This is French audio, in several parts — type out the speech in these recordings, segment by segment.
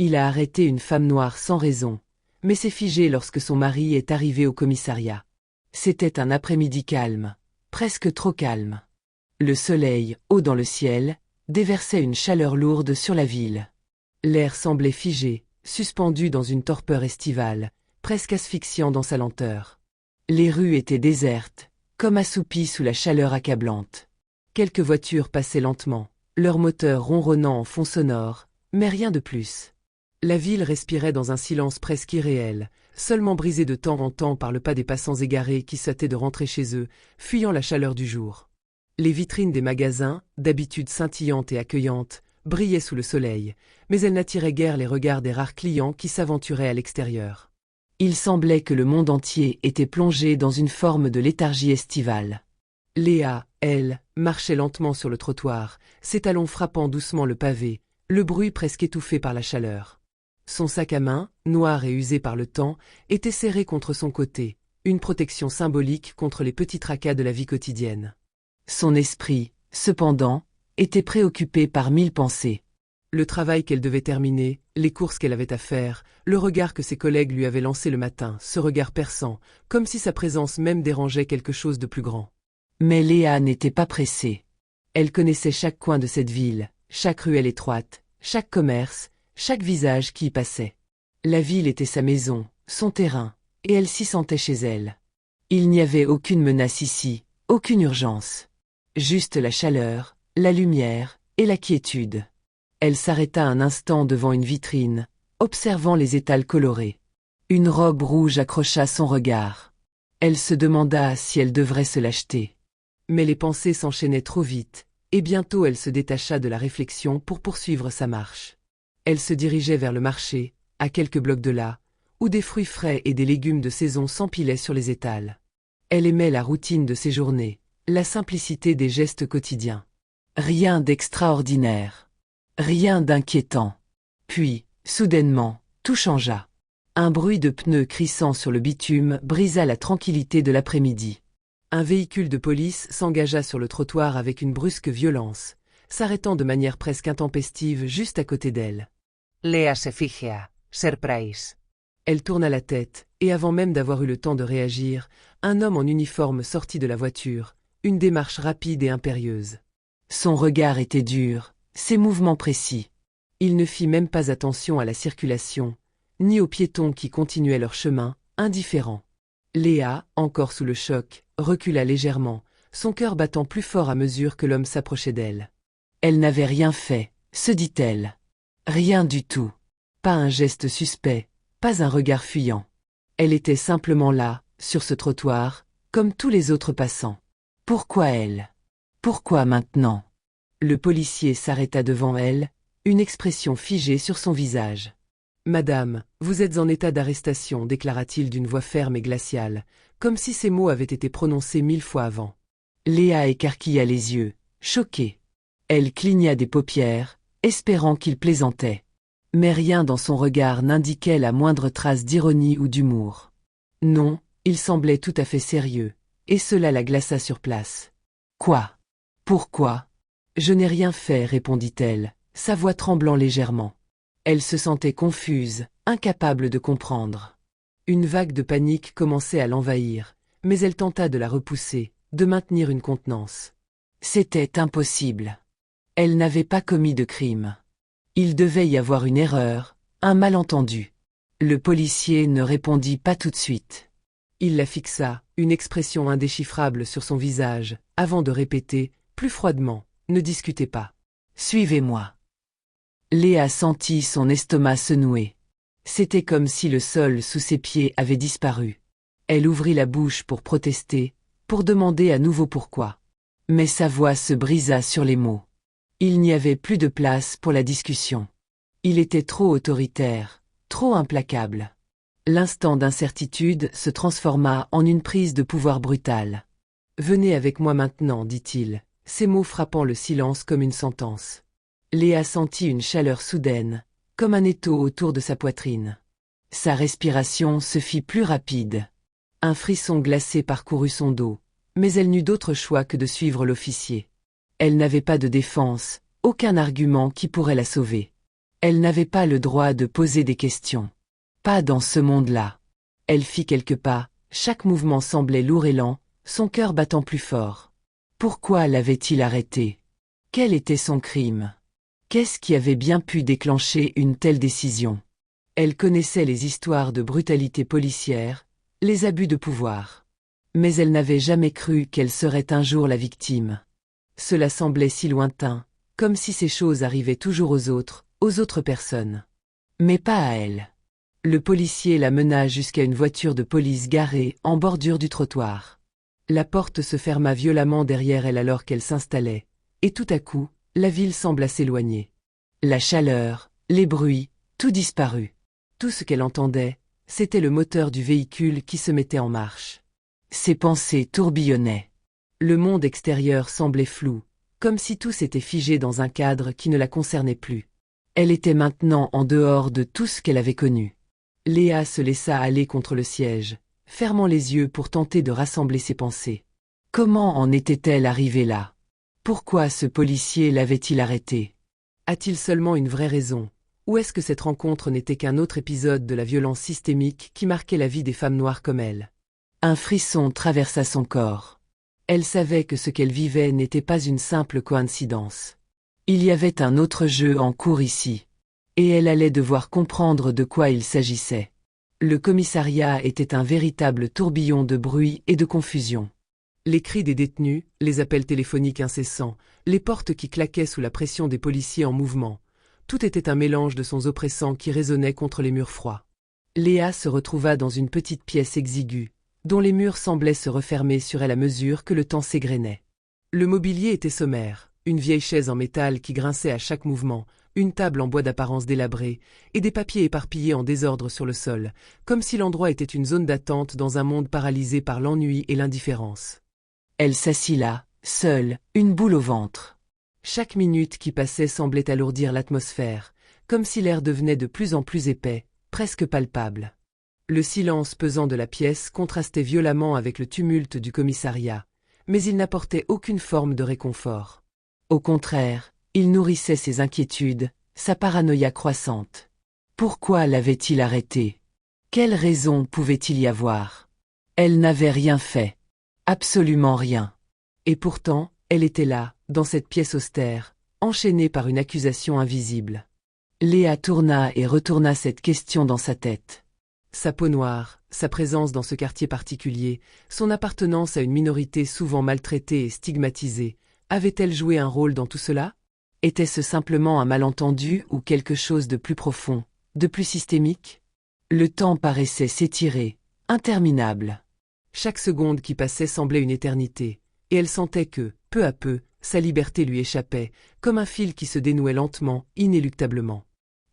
Il a arrêté une femme noire sans raison, mais s'est figé lorsque son mari est arrivé au commissariat. C'était un après-midi calme, presque trop calme. Le soleil, haut dans le ciel, déversait une chaleur lourde sur la ville. L'air semblait figé, suspendu dans une torpeur estivale, presque asphyxiant dans sa lenteur. Les rues étaient désertes, comme assoupies sous la chaleur accablante. Quelques voitures passaient lentement, leurs moteurs ronronnant en fond sonore, mais rien de plus. La ville respirait dans un silence presque irréel, seulement brisé de temps en temps par le pas des passants égarés qui sautaient de rentrer chez eux, fuyant la chaleur du jour. Les vitrines des magasins, d'habitude scintillantes et accueillantes, brillaient sous le soleil, mais elles n'attiraient guère les regards des rares clients qui s'aventuraient à l'extérieur. Il semblait que le monde entier était plongé dans une forme de léthargie estivale. Léa, elle, marchait lentement sur le trottoir, ses talons frappant doucement le pavé, le bruit presque étouffé par la chaleur. Son sac à main, noir et usé par le temps, était serré contre son côté, une protection symbolique contre les petits tracas de la vie quotidienne. Son esprit, cependant, était préoccupé par 1000 pensées. Le travail qu'elle devait terminer, les courses qu'elle avait à faire, le regard que ses collègues lui avaient lancé le matin, ce regard perçant, comme si sa présence même dérangeait quelque chose de plus grand. Mais Léa n'était pas pressée. Elle connaissait chaque coin de cette ville, chaque ruelle étroite, chaque commerce, chaque visage qui y passait. La ville était sa maison, son terrain, et elle s'y sentait chez elle. Il n'y avait aucune menace ici, aucune urgence. Juste la chaleur, la lumière et la quiétude. Elle s'arrêta un instant devant une vitrine, observant les étals colorés. Une robe rouge accrocha son regard. Elle se demanda si elle devrait se l'acheter. Mais les pensées s'enchaînaient trop vite, et bientôt elle se détacha de la réflexion pour poursuivre sa marche. Elle se dirigeait vers le marché, à quelques blocs de là, où des fruits frais et des légumes de saison s'empilaient sur les étals. Elle aimait la routine de ses journées, la simplicité des gestes quotidiens. Rien d'extraordinaire. Rien d'inquiétant. Puis, soudainement, tout changea. Un bruit de pneus crissant sur le bitume brisa la tranquillité de l'après-midi. Un véhicule de police s'engagea sur le trottoir avec une brusque violence, s'arrêtant de manière presque intempestive juste à côté d'elle. Léa se figea, surprise. Elle tourna la tête, et avant même d'avoir eu le temps de réagir, un homme en uniforme sortit de la voiture, une démarche rapide et impérieuse. Son regard était dur, ses mouvements précis. Il ne fit même pas attention à la circulation, ni aux piétons qui continuaient leur chemin, indifférents. Léa, encore sous le choc, recula légèrement, son cœur battant plus fort à mesure que l'homme s'approchait d'elle. Elle n'avait rien fait, se dit-elle. Rien du tout. Pas un geste suspect, pas un regard fuyant. Elle était simplement là, sur ce trottoir, comme tous les autres passants. Pourquoi elle? Pourquoi maintenant? Le policier s'arrêta devant elle, une expression figée sur son visage. « Madame, vous êtes en état d'arrestation » déclara-t-il d'une voix ferme et glaciale, comme si ces mots avaient été prononcés 1000 fois avant. Léa écarquilla les yeux, choquée. Elle cligna des paupières, espérant qu'il plaisantait. Mais rien dans son regard n'indiquait la moindre trace d'ironie ou d'humour. Non, il semblait tout à fait sérieux, et cela la glaça sur place. « Quoi? Pourquoi? » « Je n'ai rien fait, répondit-elle, sa voix tremblant légèrement. Elle se sentait confuse, incapable de comprendre. Une vague de panique commençait à l'envahir, mais elle tenta de la repousser, de maintenir une contenance. C'était impossible. Elle n'avait pas commis de crime. Il devait y avoir une erreur, un malentendu. Le policier ne répondit pas tout de suite. Il la fixa, une expression indéchiffrable sur son visage, avant de répéter, plus froidement. Ne discutez pas. Suivez-moi. Léa sentit son estomac se nouer. C'était comme si le sol sous ses pieds avait disparu. Elle ouvrit la bouche pour protester, pour demander à nouveau pourquoi. Mais sa voix se brisa sur les mots. Il n'y avait plus de place pour la discussion. Il était trop autoritaire, trop implacable. L'instant d'incertitude se transforma en une prise de pouvoir brutale. « Venez avec moi maintenant, dit-il. » Ces mots frappant le silence comme une sentence. Léa sentit une chaleur soudaine, comme un étau autour de sa poitrine. Sa respiration se fit plus rapide. Un frisson glacé parcourut son dos, mais elle n'eut d'autre choix que de suivre l'officier. Elle n'avait pas de défense, aucun argument qui pourrait la sauver. Elle n'avait pas le droit de poser des questions. Pas dans ce monde-là. Elle fit quelques pas, chaque mouvement semblait lourd et lent, son cœur battant plus fort. Pourquoi l'avait-il arrêté? Quel était son crime? Qu'est-ce qui avait bien pu déclencher une telle décision? Elle connaissait les histoires de brutalité policière, les abus de pouvoir. Mais elle n'avait jamais cru qu'elle serait un jour la victime. Cela semblait si lointain, comme si ces choses arrivaient toujours aux autres personnes. Mais pas à elle. Le policier la mena jusqu'à une voiture de police garée en bordure du trottoir. La porte se ferma violemment derrière elle alors qu'elle s'installait, et tout à coup, la ville sembla s'éloigner. La chaleur, les bruits, tout disparut. Tout ce qu'elle entendait, c'était le moteur du véhicule qui se mettait en marche. Ses pensées tourbillonnaient. Le monde extérieur semblait flou, comme si tout s'était figé dans un cadre qui ne la concernait plus. Elle était maintenant en dehors de tout ce qu'elle avait connu. Léa se laissa aller contre le siège, fermant les yeux pour tenter de rassembler ses pensées. Comment en était-elle arrivée là? Pourquoi ce policier l'avait-il arrêtée? A-t-il seulement une vraie raison? Ou est-ce que cette rencontre n'était qu'un autre épisode de la violence systémique qui marquait la vie des femmes noires comme elle? Un frisson traversa son corps. Elle savait que ce qu'elle vivait n'était pas une simple coïncidence. Il y avait un autre jeu en cours ici. Et elle allait devoir comprendre de quoi il s'agissait. Le commissariat était un véritable tourbillon de bruit et de confusion. Les cris des détenus, les appels téléphoniques incessants, les portes qui claquaient sous la pression des policiers en mouvement, tout était un mélange de sons oppressants qui résonnaient contre les murs froids. Léa se retrouva dans une petite pièce exiguë, dont les murs semblaient se refermer sur elle à mesure que le temps s'égrenait. Le mobilier était sommaire, une vieille chaise en métal qui grinçait à chaque mouvement, une table en bois d'apparence délabrée, et des papiers éparpillés en désordre sur le sol, comme si l'endroit était une zone d'attente dans un monde paralysé par l'ennui et l'indifférence. Elle s'assit là, seule, une boule au ventre. Chaque minute qui passait semblait alourdir l'atmosphère, comme si l'air devenait de plus en plus épais, presque palpable. Le silence pesant de la pièce contrastait violemment avec le tumulte du commissariat, mais il n'apportait aucune forme de réconfort. Au contraire, il nourrissait ses inquiétudes, sa paranoïa croissante. Pourquoi l'avait-il arrêtée? Quelle raison pouvait-il y avoir? Elle n'avait rien fait. Absolument rien. Et pourtant, elle était là, dans cette pièce austère, enchaînée par une accusation invisible. Léa tourna et retourna cette question dans sa tête. Sa peau noire, sa présence dans ce quartier particulier, son appartenance à une minorité souvent maltraitée et stigmatisée, avait-elle joué un rôle dans tout cela? Était-ce simplement un malentendu ou quelque chose de plus profond, de plus systémique? Le temps paraissait s'étirer, interminable. Chaque seconde qui passait semblait une éternité, et elle sentait que, peu à peu, sa liberté lui échappait, comme un fil qui se dénouait lentement, inéluctablement.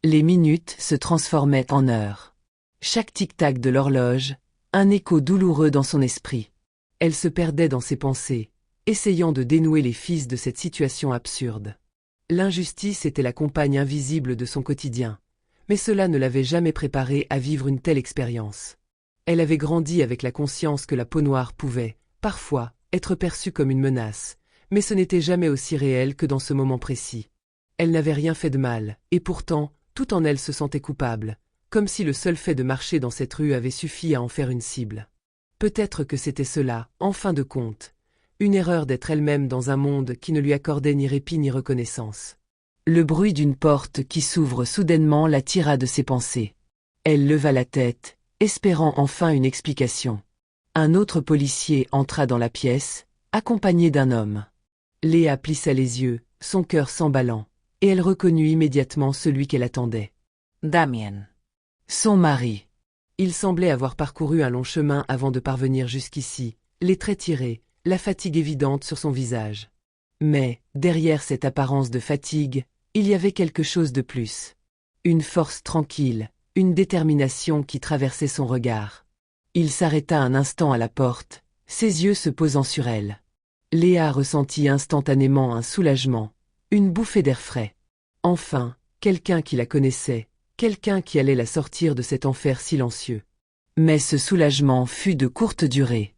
Les minutes se transformaient en heures. Chaque tic-tac de l'horloge, un écho douloureux dans son esprit. Elle se perdait dans ses pensées, essayant de dénouer les fils de cette situation absurde. L'injustice était la compagne invisible de son quotidien, mais cela ne l'avait jamais préparée à vivre une telle expérience. Elle avait grandi avec la conscience que la peau noire pouvait, parfois, être perçue comme une menace, mais ce n'était jamais aussi réel que dans ce moment précis. Elle n'avait rien fait de mal, et pourtant, tout en elle se sentait coupable, comme si le seul fait de marcher dans cette rue avait suffi à en faire une cible. Peut-être que c'était cela, en fin de compte, une erreur d'être elle-même dans un monde qui ne lui accordait ni répit ni reconnaissance. Le bruit d'une porte qui s'ouvre soudainement la tira de ses pensées. Elle leva la tête, espérant enfin une explication. Un autre policier entra dans la pièce, accompagné d'un homme. Léa plissa les yeux, son cœur s'emballant, et elle reconnut immédiatement celui qu'elle attendait. Damien. Son mari. Il semblait avoir parcouru un long chemin avant de parvenir jusqu'ici, les traits tirés, la fatigue évidente sur son visage. Mais, derrière cette apparence de fatigue, il y avait quelque chose de plus. Une force tranquille, une détermination qui traversait son regard. Il s'arrêta un instant à la porte, ses yeux se posant sur elle. Léa ressentit instantanément un soulagement, une bouffée d'air frais. Enfin, quelqu'un qui la connaissait, quelqu'un qui allait la sortir de cet enfer silencieux. Mais ce soulagement fut de courte durée.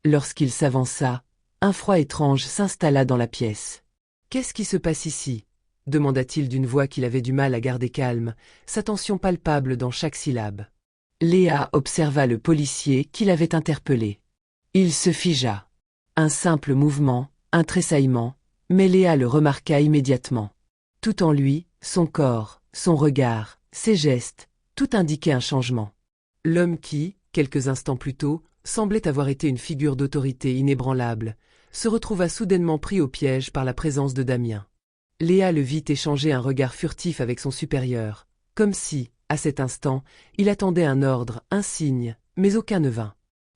Lorsqu'il s'avança, un froid étrange s'installa dans la pièce. Qu'est-ce qui se passe ici? demanda-t-il d'une voix qu'il avait du mal à garder calme, sa tension palpable dans chaque syllabe. Léa observa le policier qui l'avait interpellé. Il se figea. Un simple mouvement, un tressaillement, mais Léa le remarqua immédiatement. Tout en lui, son corps, son regard, ses gestes, tout indiquait un changement. L'homme qui, quelques instants plus tôt, semblait avoir été une figure d'autorité inébranlable, se retrouva soudainement pris au piège par la présence de Damien. Léa le vit échanger un regard furtif avec son supérieur, comme si, à cet instant, il attendait un ordre, un signe, mais aucun ne vint.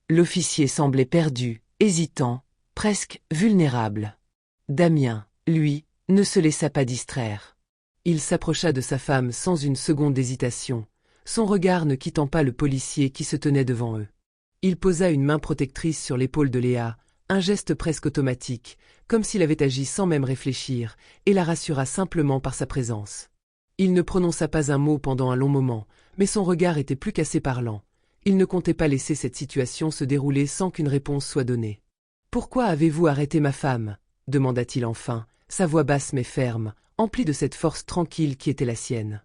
L'officier semblait perdu, hésitant, presque vulnérable. Damien, lui, ne se laissa pas distraire. Il s'approcha de sa femme sans une seconde d'hésitation, son regard ne quittant pas le policier qui se tenait devant eux. Il posa une main protectrice sur l'épaule de Léa, un geste presque automatique, comme s'il avait agi sans même réfléchir, et la rassura simplement par sa présence. Il ne prononça pas un mot pendant un long moment, mais son regard était plus qu'assez parlant. Il ne comptait pas laisser cette situation se dérouler sans qu'une réponse soit donnée. « Pourquoi avez-vous arrêté ma femme ?» demanda-t-il enfin, sa voix basse mais ferme, emplie de cette force tranquille qui était la sienne.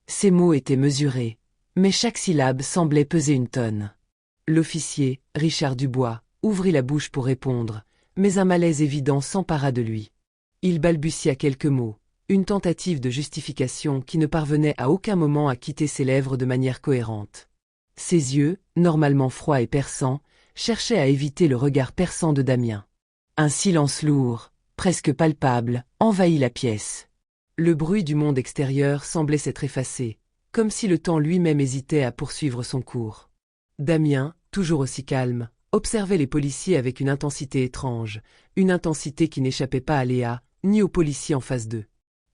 Ses mots étaient mesurés, mais chaque syllabe semblait peser une tonne. L'officier, Richard Dubois, ouvrit la bouche pour répondre, mais un malaise évident s'empara de lui. Il balbutia quelques mots, une tentative de justification qui ne parvenait à aucun moment à quitter ses lèvres de manière cohérente. Ses yeux, normalement froids et perçants, cherchaient à éviter le regard perçant de Damien. Un silence lourd, presque palpable, envahit la pièce. Le bruit du monde extérieur semblait s'être effacé, comme si le temps lui-même hésitait à poursuivre son cours. Damien, toujours aussi calme, observait les policiers avec une intensité étrange, une intensité qui n'échappait pas à Léa, ni aux policiers en face d'eux.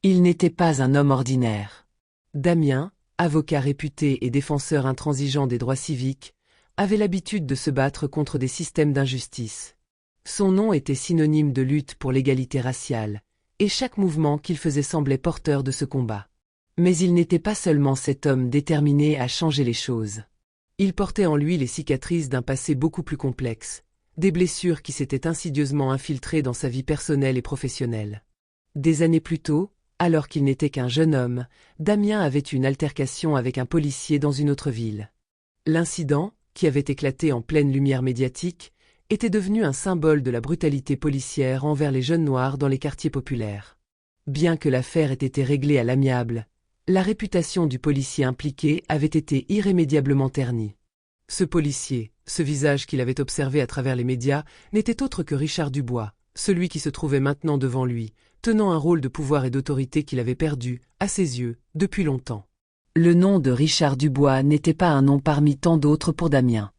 Il n'était pas un homme ordinaire. Damien, avocat réputé et défenseur intransigeant des droits civiques, avait l'habitude de se battre contre des systèmes d'injustice. Son nom était synonyme de lutte pour l'égalité raciale, et chaque mouvement qu'il faisait semblait porteur de ce combat. Mais il n'était pas seulement cet homme déterminé à changer les choses. Il portait en lui les cicatrices d'un passé beaucoup plus complexe, des blessures qui s'étaient insidieusement infiltrées dans sa vie personnelle et professionnelle. Des années plus tôt, alors qu'il n'était qu'un jeune homme, Damien avait eu une altercation avec un policier dans une autre ville. L'incident, qui avait éclaté en pleine lumière médiatique, était devenu un symbole de la brutalité policière envers les jeunes noirs dans les quartiers populaires. Bien que l'affaire ait été réglée à l'amiable, la réputation du policier impliqué avait été irrémédiablement ternie. Ce policier, ce visage qu'il avait observé à travers les médias, n'était autre que Richard Dubois, celui qui se trouvait maintenant devant lui, tenant un rôle de pouvoir et d'autorité qu'il avait perdu, à ses yeux, depuis longtemps. Le nom de Richard Dubois n'était pas un nom parmi tant d'autres pour Damien.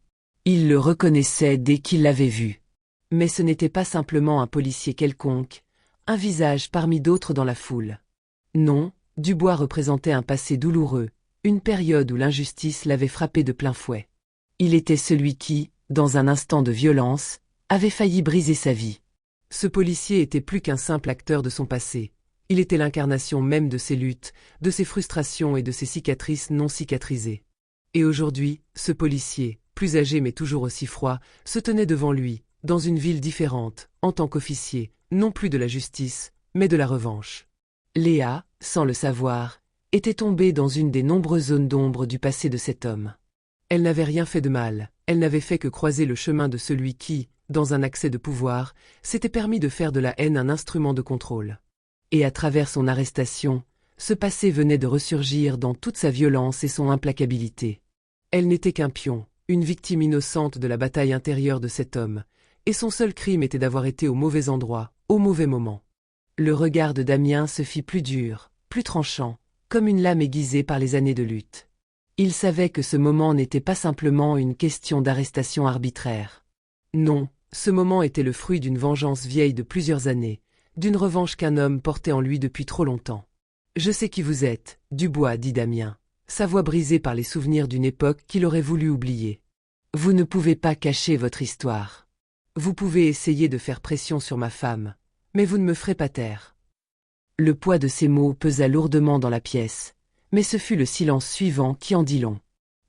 Il le reconnaissait dès qu'il l'avait vu. Mais ce n'était pas simplement un policier quelconque, un visage parmi d'autres dans la foule. Non, Dubois représentait un passé douloureux, une période où l'injustice l'avait frappé de plein fouet. Il était celui qui, dans un instant de violence, avait failli briser sa vie. Ce policier était plus qu'un simple acteur de son passé. Il était l'incarnation même de ses luttes, de ses frustrations et de ses cicatrices non cicatrisées. Et aujourd'hui, ce policier, plus âgé mais toujours aussi froid, se tenait devant lui, dans une ville différente, en tant qu'officier, non plus de la justice, mais de la revanche. Léa, sans le savoir, était tombée dans une des nombreuses zones d'ombre du passé de cet homme. Elle n'avait rien fait de mal, elle n'avait fait que croiser le chemin de celui qui, dans un accès de pouvoir, s'était permis de faire de la haine un instrument de contrôle. Et à travers son arrestation, ce passé venait de ressurgir dans toute sa violence et son implacabilité. Elle n'était qu'un pion, une victime innocente de la bataille intérieure de cet homme, et son seul crime était d'avoir été au mauvais endroit, au mauvais moment. Le regard de Damien se fit plus dur, plus tranchant, comme une lame aiguisée par les années de lutte. Il savait que ce moment n'était pas simplement une question d'arrestation arbitraire. Non, ce moment était le fruit d'une vengeance vieille de plusieurs années, d'une revanche qu'un homme portait en lui depuis trop longtemps. « Je sais qui vous êtes, Dubois, dit Damien, sa voix brisée par les souvenirs d'une époque qu'il aurait voulu oublier. Vous ne pouvez pas cacher votre histoire. Vous pouvez essayer de faire pression sur ma femme, mais vous ne me ferez pas taire. » Le poids de ces mots pesa lourdement dans la pièce, mais ce fut le silence suivant qui en dit long.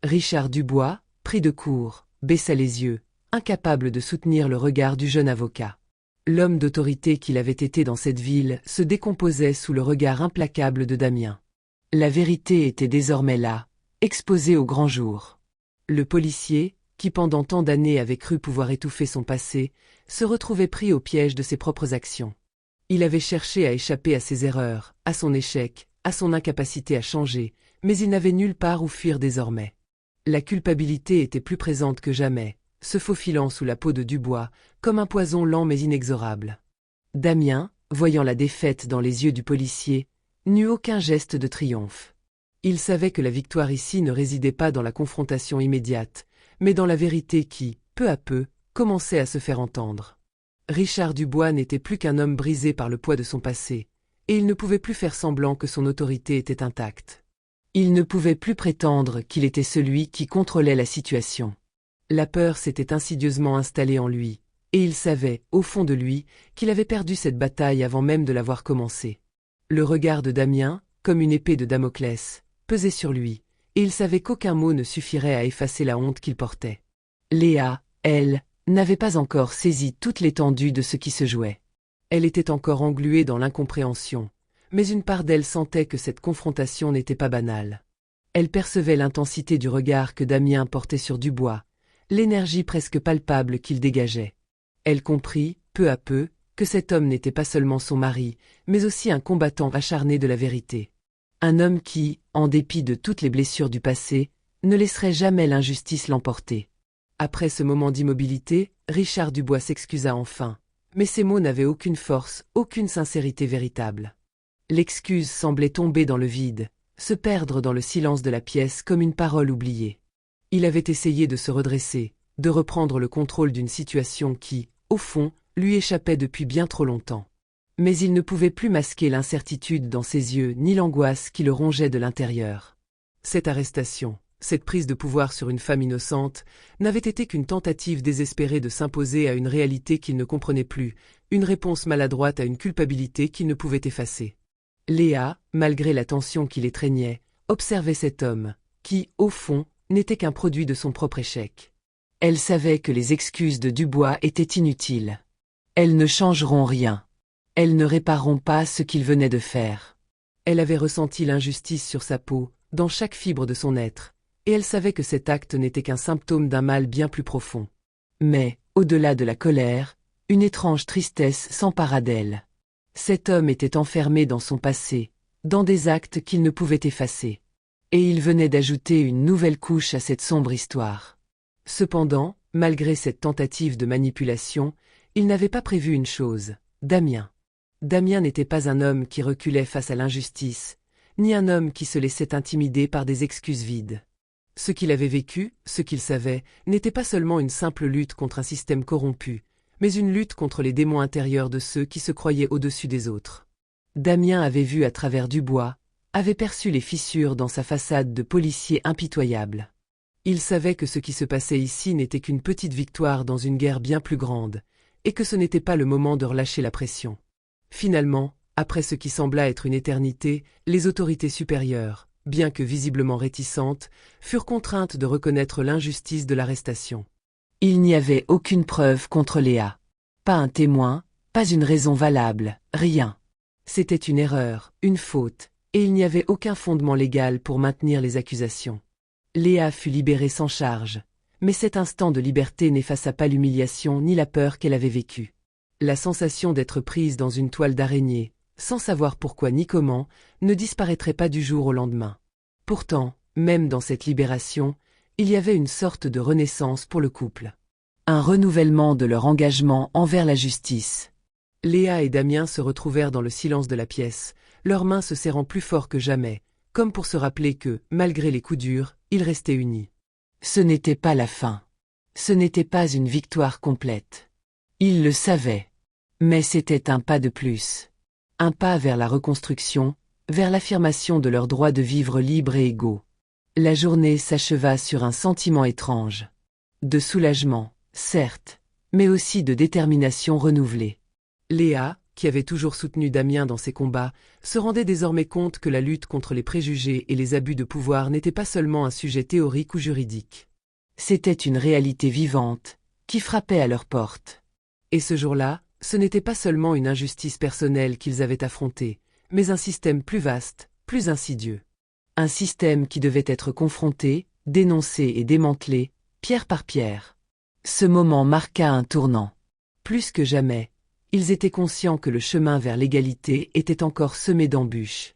Richard Dubois, pris de court, baissa les yeux, incapable de soutenir le regard du jeune avocat. L'homme d'autorité qu'il avait été dans cette ville se décomposait sous le regard implacable de Damien. La vérité était désormais là, exposée au grand jour. Le policier, qui pendant tant d'années avait cru pouvoir étouffer son passé, se retrouvait pris au piège de ses propres actions. Il avait cherché à échapper à ses erreurs, à son échec, à son incapacité à changer, mais il n'avait nulle part où fuir désormais. La culpabilité était plus présente que jamais, se faufilant sous la peau de Dubois, comme un poison lent mais inexorable. Damien, voyant la défaite dans les yeux du policier, n'eut aucun geste de triomphe. Il savait que la victoire ici ne résidait pas dans la confrontation immédiate, mais dans la vérité qui, peu à peu, commençait à se faire entendre. Richard Dubois n'était plus qu'un homme brisé par le poids de son passé, et il ne pouvait plus faire semblant que son autorité était intacte. Il ne pouvait plus prétendre qu'il était celui qui contrôlait la situation. La peur s'était insidieusement installée en lui, et il savait, au fond de lui, qu'il avait perdu cette bataille avant même de l'avoir commencée. Le regard de Damien, comme une épée de Damoclès, pesait sur lui, et il savait qu'aucun mot ne suffirait à effacer la honte qu'il portait. Léa, elle, n'avait pas encore saisi toute l'étendue de ce qui se jouait. Elle était encore engluée dans l'incompréhension, mais une part d'elle sentait que cette confrontation n'était pas banale. Elle percevait l'intensité du regard que Damien portait sur Dubois, l'énergie presque palpable qu'il dégageait. Elle comprit, peu à peu, que cet homme n'était pas seulement son mari, mais aussi un combattant acharné de la vérité. Un homme qui, en dépit de toutes les blessures du passé, ne laisserait jamais l'injustice l'emporter. Après ce moment d'immobilité, Richard Dubois s'excusa enfin, mais ses mots n'avaient aucune force, aucune sincérité véritable. L'excuse semblait tomber dans le vide, se perdre dans le silence de la pièce comme une parole oubliée. Il avait essayé de se redresser, de reprendre le contrôle d'une situation qui, au fond, lui échappait depuis bien trop longtemps. Mais il ne pouvait plus masquer l'incertitude dans ses yeux ni l'angoisse qui le rongeait de l'intérieur. Cette arrestation, cette prise de pouvoir sur une femme innocente, n'avait été qu'une tentative désespérée de s'imposer à une réalité qu'il ne comprenait plus, une réponse maladroite à une culpabilité qu'il ne pouvait effacer. Léa, malgré la tension qui l'étreignait, observait cet homme, qui, au fond, n'était qu'un produit de son propre échec. Elle savait que les excuses de Dubois étaient inutiles. Elles ne changeront rien. Elles ne répareront pas ce qu'il venait de faire. Elle avait ressenti l'injustice sur sa peau, dans chaque fibre de son être, et elle savait que cet acte n'était qu'un symptôme d'un mal bien plus profond. Mais, au-delà de la colère, une étrange tristesse s'empara d'elle. Cet homme était enfermé dans son passé, dans des actes qu'il ne pouvait effacer. Et il venait d'ajouter une nouvelle couche à cette sombre histoire. Cependant, malgré cette tentative de manipulation, il n'avait pas prévu une chose, Damien. Damien n'était pas un homme qui reculait face à l'injustice, ni un homme qui se laissait intimider par des excuses vides. Ce qu'il avait vécu, ce qu'il savait, n'était pas seulement une simple lutte contre un système corrompu, mais une lutte contre les démons intérieurs de ceux qui se croyaient au-dessus des autres. Damien avait vu à travers Dubois, avait perçu les fissures dans sa façade de policier impitoyable. Il savait que ce qui se passait ici n'était qu'une petite victoire dans une guerre bien plus grande, et que ce n'était pas le moment de relâcher la pression. Finalement, après ce qui sembla être une éternité, les autorités supérieures, bien que visiblement réticentes, furent contraintes de reconnaître l'injustice de l'arrestation. Il n'y avait aucune preuve contre Léa. Pas un témoin, pas une raison valable, rien. C'était une erreur, une faute, et il n'y avait aucun fondement légal pour maintenir les accusations. Léa fut libérée sans charge, mais cet instant de liberté n'effaça pas l'humiliation ni la peur qu'elle avait vécue. La sensation d'être prise dans une toile d'araignée, sans savoir pourquoi ni comment, ne disparaîtrait pas du jour au lendemain. Pourtant, même dans cette libération, il y avait une sorte de renaissance pour le couple. Un renouvellement de leur engagement envers la justice. Léa et Damien se retrouvèrent dans le silence de la pièce, leurs mains se serrant plus fort que jamais, comme pour se rappeler que, malgré les coups durs, ils restaient unis. Ce n'était pas la fin. Ce n'était pas une victoire complète. Ils le savaient. Mais c'était un pas de plus. Un pas vers la reconstruction, vers l'affirmation de leur droit de vivre libres et égaux. La journée s'acheva sur un sentiment étrange. De soulagement, certes, mais aussi de détermination renouvelée. Léa, qui avait toujours soutenu Damien dans ses combats, se rendait désormais compte que la lutte contre les préjugés et les abus de pouvoir n'était pas seulement un sujet théorique ou juridique. C'était une réalité vivante, qui frappait à leur porte. Et ce jour-là, Ce n'était pas seulement une injustice personnelle qu'ils avaient affrontée, mais un système plus vaste, plus insidieux. Un système qui devait être confronté, dénoncé et démantelé, pierre par pierre. Ce moment marqua un tournant. Plus que jamais, ils étaient conscients que le chemin vers l'égalité était encore semé d'embûches.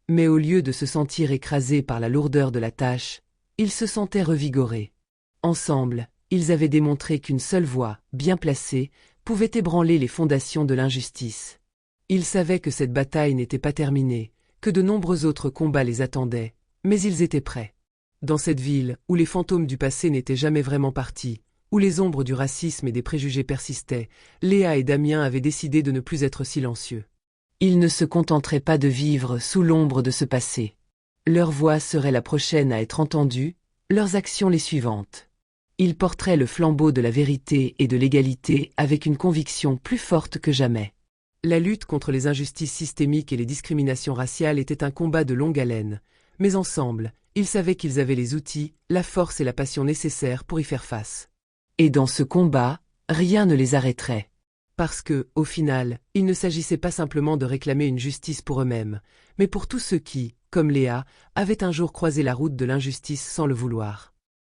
Mais au lieu de se sentir écrasés par la lourdeur de la tâche, ils se sentaient revigorés. Ensemble, ils avaient démontré qu'une seule voix, bien placée, pouvait ébranler les fondations de l'injustice. Ils savaient que cette bataille n'était pas terminée, que de nombreux autres combats les attendaient, mais ils étaient prêts. Dans cette ville, où les fantômes du passé n'étaient jamais vraiment partis, où les ombres du racisme et des préjugés persistaient, Léa et Damien avaient décidé de ne plus être silencieux. Ils ne se contenteraient pas de vivre sous l'ombre de ce passé. Leur voix serait la prochaine à être entendue, leurs actions les suivantes. Ils porteraient le flambeau de la vérité et de l'égalité avec une conviction plus forte que jamais. La lutte contre les injustices systémiques et les discriminations raciales était un combat de longue haleine, mais ensemble, ils savaient qu'ils avaient les outils, la force et la passion nécessaires pour y faire face. Et dans ce combat, rien ne les arrêterait. Parce que, au final, il ne s'agissait pas simplement de réclamer une justice pour eux-mêmes, mais pour tous ceux qui, comme Léa, avaient un jour croisé la route de l'injustice sans le vouloir.